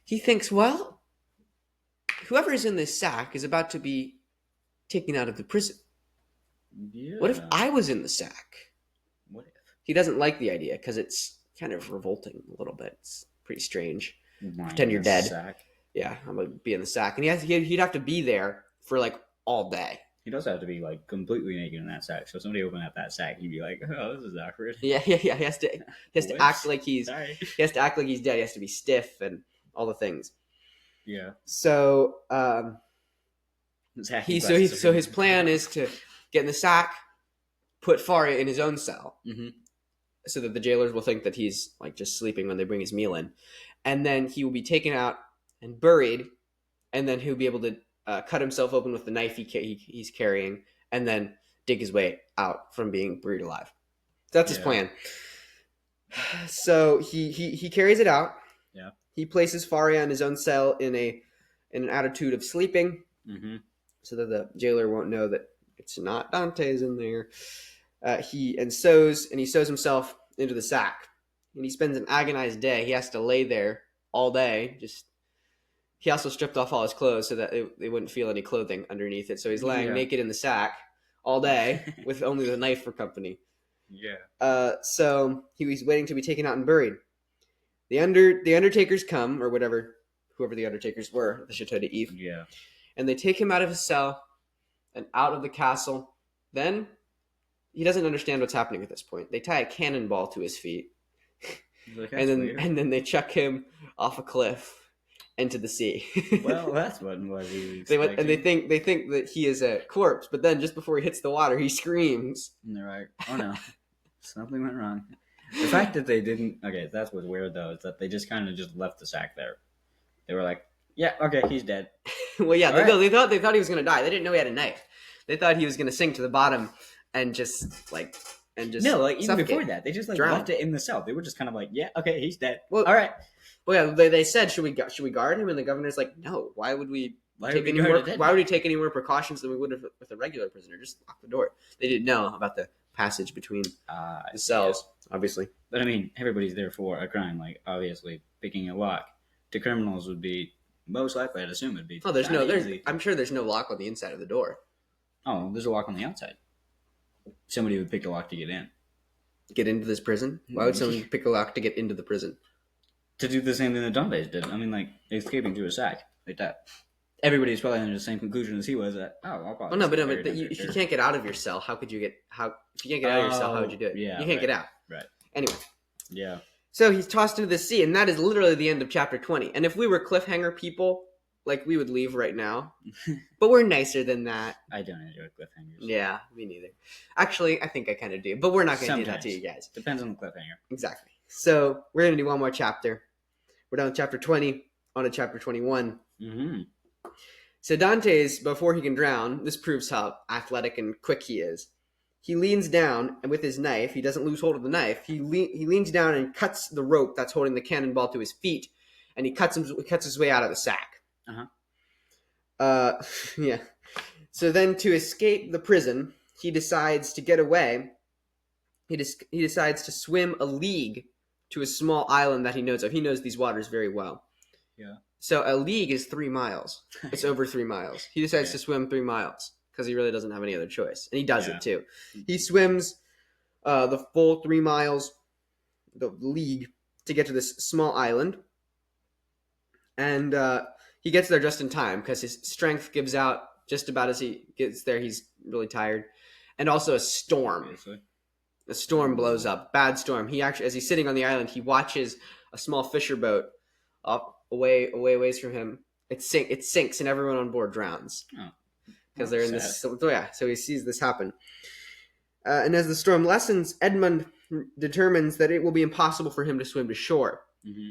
He thinks, well, whoever is in this sack is about to be taken out of the prison. Yeah. What if I was in the sack? What if? He doesn't like the idea because it's kind of revolting a little bit. It's pretty strange. Pretend you're dead. Sack. Yeah, I'm going to be in the sack. And he'd have to be there for like all day. He does have to be like completely naked in that sack. So if somebody opened up that sack, he'd be like, "Oh, this is awkward." Yeah. He has to act like he's dead. He has to be stiff and all the things. Yeah. So his plan is to get in the sack, put Faria in his own cell, so that the jailers will think that he's like just sleeping when they bring his meal in, and then he will be taken out and buried, and then he'll be able to cut himself open with the knife he's carrying, and then dig his way out from being buried alive. That's his plan. So he carries it out. Yeah. He places Faria in his own cell in an attitude of sleeping, so that the jailer won't know that it's not Dante's in there. He sews himself into the sack, and he spends an agonized day. He has to lay there all day. He also stripped off all his clothes so that they wouldn't feel any clothing underneath it. So he's lying naked in the sack all day with only the knife for company. Yeah. So he was waiting to be taken out and buried. The undertakers come, or whoever the undertakers were at the Chateau d'If. Yeah. And they take him out of his cell and out of the castle. Then he doesn't understand what's happening at this point. They tie a cannonball to his feet, Like, and then they chuck him off a cliff into the sea. Well, that's what he was They think that he is a corpse, but then just before he hits the water, he screams. And they're like, "Oh no!" Something went wrong. The fact that they didn't. Okay, that's what's weird though. Is that they just kind of just left the sack there. They were like, "Yeah, okay, he's dead." Well, yeah, All they thought he was gonna die. They didn't know he had a knife. They thought he was gonna sink to the bottom and just No, like even suffocate. before that, they just like Drown. left it in the cell. They were just kind of like, "Yeah, okay, he's dead." Well, all right. Well, yeah, they said, should we guard him? And the governor's like, no. Why would we take any more? Why would we take any more precautions than we would have with a regular prisoner? Just lock the door. They didn't know about the passage between the cells, obviously. But I mean, everybody's there for a crime. Like obviously, picking a lock to criminals would be most likely. I'd assume it'd be. Oh, I'm sure there's no lock on the inside of the door. Oh, there's a lock on the outside. Somebody would pick a lock to get in. Get into this prison? Why would someone pick a lock to get into the prison? To do the same thing that Dante's did. I mean, like escaping through a sack like that. Everybody's probably under the same conclusion as he was. That I'll probably. Well, no, but if you can't get out of your cell, how could you get? If you can't get out of your cell, how would you do it? Yeah, you can't get out. Right. Anyway. Yeah. So he's tossed into the sea, and that is literally the end of chapter 20. And if we were cliffhanger people, like we would leave right now. But we're nicer than that. I don't enjoy cliffhangers. Yeah, me neither. Actually, I think I kind of do. But we're not going to do that to you guys. Depends on the cliffhanger. Exactly. So we're going to do one more chapter. We're done with chapter 20, on to chapter 21. Mm-hmm. So Dante's, before he can drown, this proves how athletic and quick he is. He leans down, and with his knife, he doesn't lose hold of the knife. He leans down and cuts the rope that's holding the cannonball to his feet, and he cuts his way out of the sack. Yeah. So then, to escape the prison, he decides to get away. He decides to swim a league to a small island that he knows of. He knows these waters very well. Yeah. So a league is 3 miles. It's over 3 miles. He decides to swim 3 miles because he really doesn't have any other choice, and he does it too. He swims the full 3 miles, the league, to get to this small island, and he gets there just in time because his strength gives out just about as he gets there. He's really tired, and also a storm. Obviously. A storm blows up. Bad storm. He actually, as he's sitting on the island, he watches a small fisher boat up away from him. It sinks, and everyone on board drowns because they're in this. So he sees this happen. And as the storm lessens, Edmund determines that it will be impossible for him to swim to shore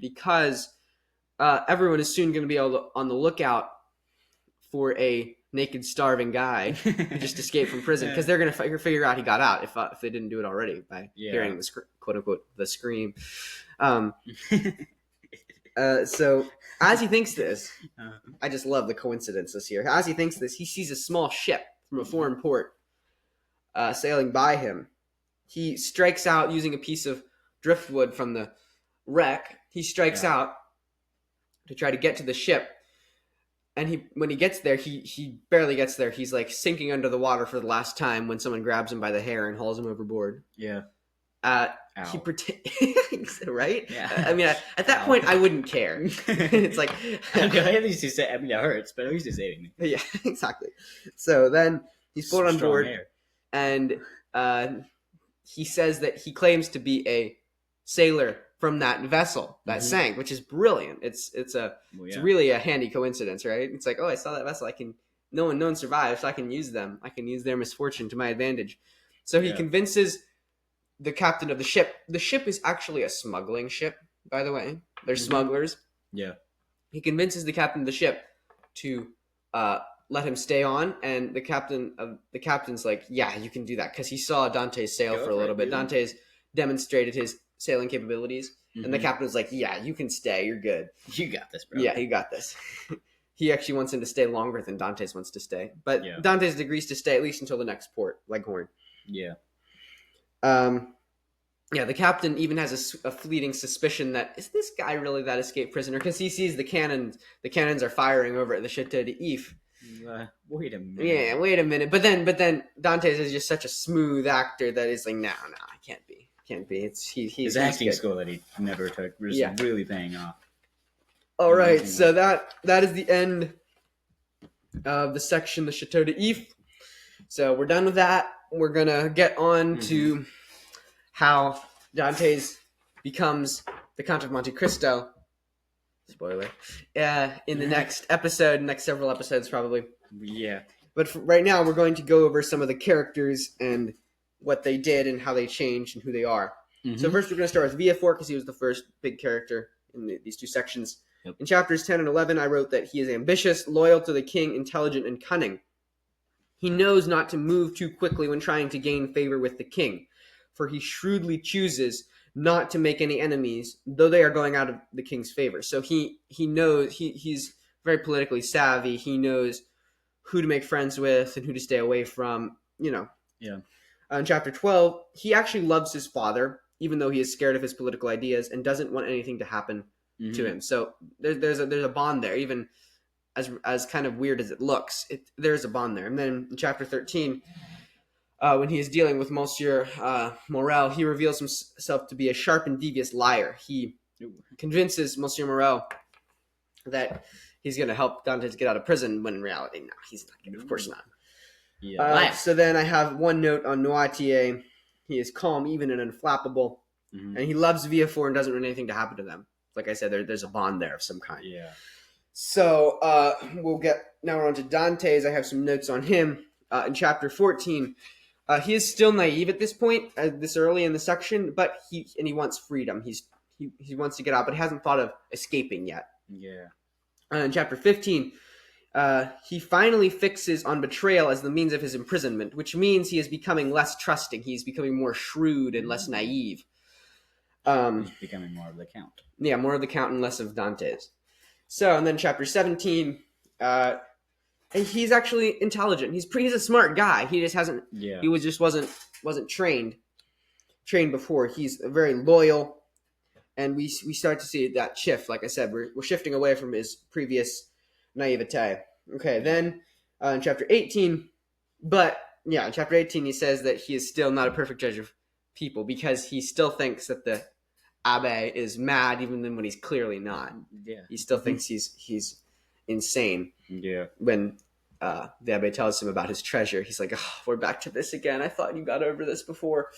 because everyone is soon going to be on the lookout for a naked, starving guy who just escaped from prison because they're going to figure out he got out if they didn't do it already by hearing the quote unquote the scream. So as he thinks this, I just love the coincidences here. As he thinks this, he sees a small ship from a foreign port sailing by him. He strikes out using a piece of driftwood from the wreck. He strikes out to try to get to the ship. And when he gets there, he barely gets there. He's like sinking under the water for the last time when someone grabs him by the hair and hauls him overboard. Yeah. He right? Yeah. I mean, at that point, I wouldn't care. It's like at least he said. I mean, it hurts, but at least he's saving me. Yeah, exactly. So then he's pulled on board, and he says that he claims to be a sailor from that vessel that sank, which is brilliant. It's really a handy coincidence, right? It's like, oh, I saw that vessel. No one survived, so I can use them. I can use their misfortune to my advantage. So he convinces the captain of the ship. The ship is actually a smuggling ship, by the way. They're smugglers. Yeah. He convinces the captain of the ship to let him stay on, and the captain's like, yeah, you can do that, because he saw Dante sail for a little bit. Dante's demonstrated his sailing capabilities, and the captain was like, yeah, you can stay, you're good. You got this, bro. Yeah, you got this. He actually wants him to stay longer than Dante's wants to stay, but Dante's agrees to stay at least until the next port, Leghorn. Yeah. The captain even has a fleeting suspicion that, is this guy really that escaped prisoner? Because he sees the cannons are firing over at the Chateau d'If. Wait a minute. Yeah, wait a minute. But then Dante's is just such a smooth actor that is like, no, I can't be. It's his acting school that he never took was really paying off. All right, so that is the end of the section, the Chateau d'If. So we're done with that. We're gonna get on to how Dante's becomes the Count of Monte Cristo. Spoiler. In the next several episodes probably. Yeah. But right now we're going to go over some of the characters and what they did and how they changed and who they are. Mm-hmm. So first we're going to start with Villefort because he was the first big character in these two sections. Yep. In chapters 10 and 11, I wrote that he is ambitious, loyal to the king, intelligent, and cunning. He knows not to move too quickly when trying to gain favor with the king, for he shrewdly chooses not to make any enemies, though they are going out of the king's favor. So he knows, he's very politically savvy. He knows who to make friends with and who to stay away from, Yeah. In chapter 12, he actually loves his father, even though he is scared of his political ideas and doesn't want anything to happen to him. So there's a bond there, even as kind of weird as it looks. There's a bond there. And then in chapter 13, when he is dealing with Monsieur Morel, he reveals himself to be a sharp and devious liar. He convinces Monsieur Morel that he's going to help Dantes get out of prison, when in reality, no, he's not going to. Of course not. Yeah. So then I have one note on Noirtier. He is calm, even, and unflappable. And he loves Villefort and doesn't want anything to happen to them. Like I said, there's a bond there of some kind. Yeah. So now we're on to Dantes. I have some notes on him. In chapter 14, he is still naive at this point, this early in the section, but he wants freedom. He wants to get out, but he hasn't thought of escaping yet. Yeah. In chapter 15, he finally fixes on betrayal as the means of his imprisonment, which means he is becoming less trusting. He's becoming more shrewd and less naive. He's becoming more of the count. Yeah, more of the count and less of Dantes. So, and then chapter 17, he's actually intelligent. He's a smart guy. He just hasn't. Yeah. He wasn't trained before. He's very loyal, and we start to see that shift. Like I said, we're shifting away from his previous naivete. Okay, then in chapter 18, in chapter 18 he says that he is still not a perfect judge of people because he still thinks that the Abbe is mad, even when he's clearly not. Yeah. He still thinks he's insane. Yeah. When the Abbe tells him about his treasure, he's like, "Oh, we're back to this again. I thought you got over this before."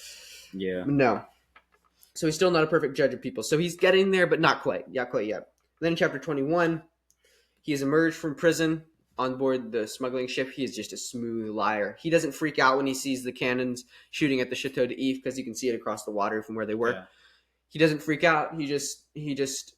Yeah. No. So he's still not a perfect judge of people. So he's getting there, but not quite. Yeah, quite yet. Then in chapter 21, he has emerged from prison on board the smuggling ship. He is just a smooth liar. He doesn't freak out when he sees the cannons shooting at the Chateau d'If because you can see it across the water from where they were. Yeah. He doesn't freak out. He just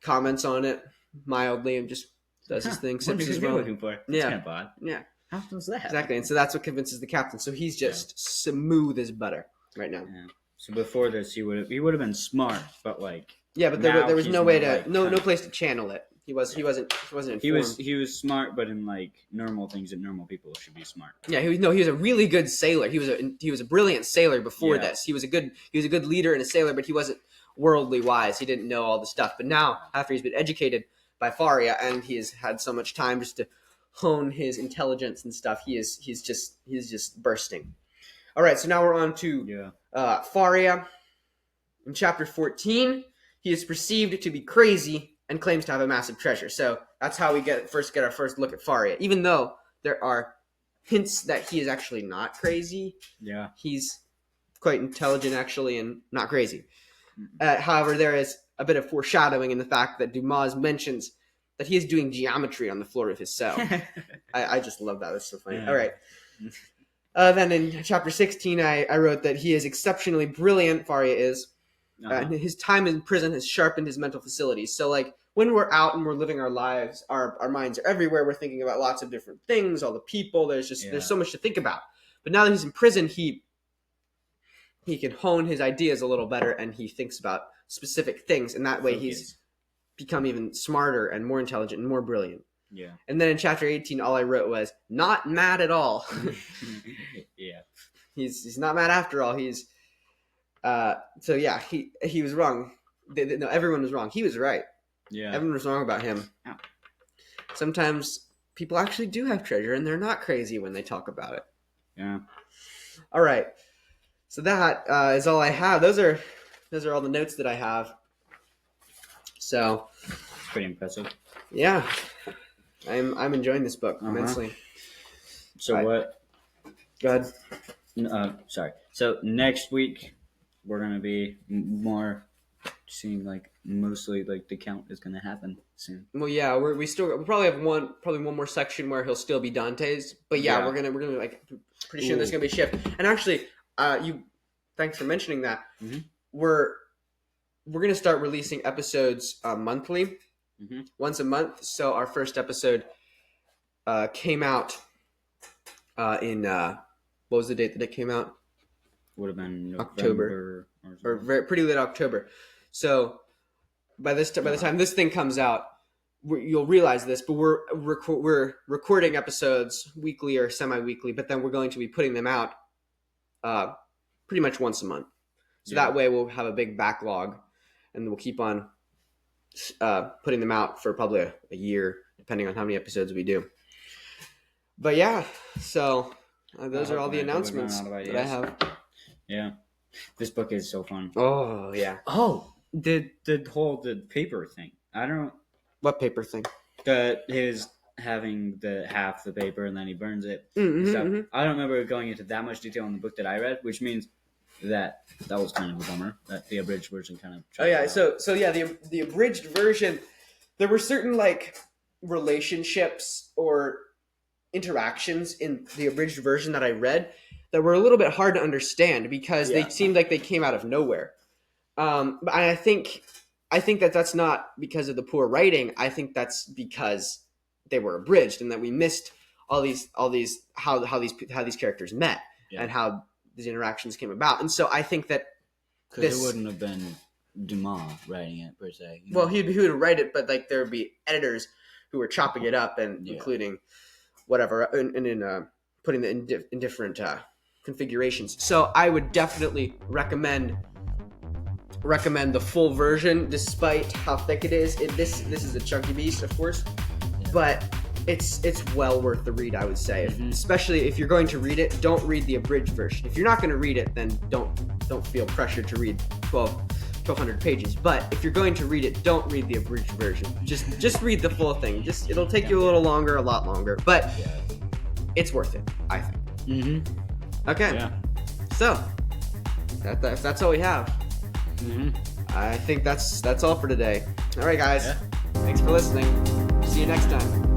comments on it mildly and just does his thing. What are you looking for? That's Yeah. kind of odd. Yeah. How does that? Exactly. And so that's what convinces the captain. So he's just smooth as butter right now. Yeah. So before this, he would have been smart, but like but now there was he's no way more to like no place to channel it. He wasn't informed. he was smart, but in like normal things that normal people should be smart. Yeah, he was a really good sailor. He was a brilliant sailor before this. He was a good leader and a sailor, but he wasn't worldly wise. He didn't know all the stuff. But now, after he's been educated by Faria and he has had so much time just to hone his intelligence and stuff, he's just bursting. All right, so now we're on to Faria. In chapter 14, he is perceived to be crazy and claims to have a massive treasure. So that's how we get our first look at Faria. Even though there are hints that he is actually not crazy. Yeah. He's quite intelligent, actually, and not crazy. However, there is a bit of foreshadowing in the fact that Dumas mentions that he is doing geometry on the floor of his cell. I just love that. That's so funny. Yeah. All right. Then in chapter 16, I wrote that he is exceptionally brilliant, Faria is. And his time in prison has sharpened his mental facilities. So, like, when we're out and we're living our lives, our minds are everywhere. We're thinking about lots of different things, all the people. There's so much to think about. But now that he's in prison, he can hone his ideas a little better, and he thinks about specific things. And that way he's become even smarter and more intelligent and more brilliant. Yeah. And then in chapter 18, all I wrote was, not mad at all. Yeah. He's not mad after all. He was wrong. No, everyone was wrong. He was right. Yeah. Everyone was wrong about him. Yeah. Sometimes people actually do have treasure, and they're not crazy when they talk about it. Yeah. All right. So that is all I have. Those are all the notes that I have. So, It's pretty impressive. Yeah, I'm enjoying this book immensely. So what? Go ahead. Sorry. So next week we're gonna be more seeing like mostly like the count is gonna happen soon. Well, yeah, we'll probably have one more section where he'll still be Dante's, but we're gonna like pretty soon there's gonna be a shift. And actually, Thanks for mentioning that. Mhm. We're gonna start releasing episodes monthly, once a month. So our first episode came out in what was the date that it came out? Would have been October. or Or pretty late October. So by the time this thing comes out, you'll realize this, but we're recording episodes weekly or semi-weekly, but then we're going to be putting them out pretty much once a month. So that way we'll have a big backlog, and we'll keep on putting them out for probably a year, depending on how many episodes we do. But yeah, so those are all the announcements that I have. Yeah, this book is so fun. Oh yeah. Oh, the paper thing. I don't. What paper thing? His having the half the paper and then he burns it. Mm-hmm, So mm-hmm. I don't remember going into that much detail in the book that I read, which means that was kind of a bummer. That the abridged version kind of. Oh yeah, so yeah, the abridged version, there were certain like relationships or interactions in the abridged version that I read that were a little bit hard to understand because they seemed like they came out of nowhere. But I think that's not because of the poor writing. I think that's because they were abridged and that we missed all these how these characters met and how these interactions came about. And so I think that because it wouldn't have been Dumas writing it per se. Well, he would write it, but like there would be editors who were chopping it up and including whatever and in putting it in different configurations. So I would definitely recommend the full version, despite how thick it is. This is a chunky beast, of course, but it's well worth the read, I would say. Especially if you're going to read it, don't read the abridged version. If you're not going to read it, then don't feel pressured to read 1,200 pages. But if you're going to read it, don't read the abridged version. Just read the full thing. It'll take you a little longer, a lot longer, but it's worth it, I think. Okay. Yeah. So that's all we have. I think that's all for today. All right, guys. Thanks for listening. See you next time.